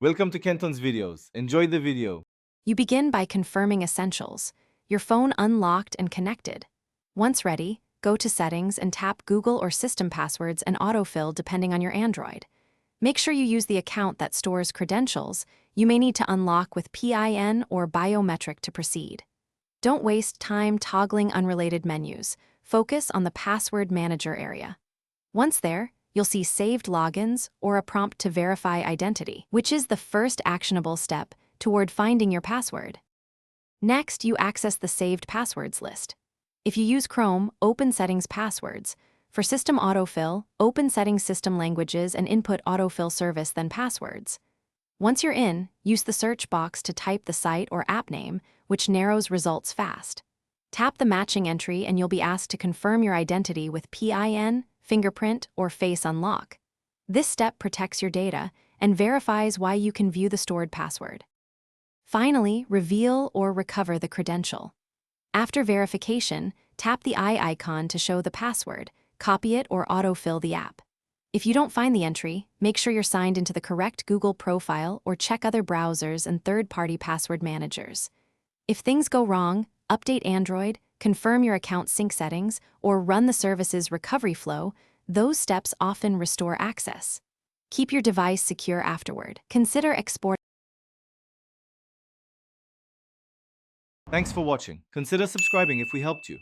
Welcome to Kenton's videos. Enjoy the video. You begin by confirming essentials, your phone unlocked and connected. Once ready, go to Settings and tap Google or System Passwords and autofill depending on your Android. Make sure you use the account that stores credentials. You may need to unlock with PIN or biometric to proceed. Don't waste time toggling unrelated menus. Focus on the Password Manager area. Once there, you'll see saved logins or a prompt to verify identity, which is the first actionable step toward finding your password. Next, you access the saved passwords list. If you use Chrome, open Settings Passwords. For System Autofill, open Settings System Languages and input Autofill Service, then Passwords. Once you're in, use the search box to type the site or app name, which narrows results fast. Tap the matching entry and you'll be asked to confirm your identity with PIN, fingerprint, or face unlock. This step protects your data and verifies why you can view the stored password. Finally, reveal or recover the credential. After verification, tap the eye icon to show the password, copy it, or autofill the app. If you don't find the entry, make sure you're signed into the correct Google profile or check other browsers and third-party password managers. If things go wrong, update Android, confirm your account sync settings, or run the service's recovery flow. Those steps often restore access. Keep your device secure afterward. Consider exporting. Thanks for watching. Consider subscribing if we helped you.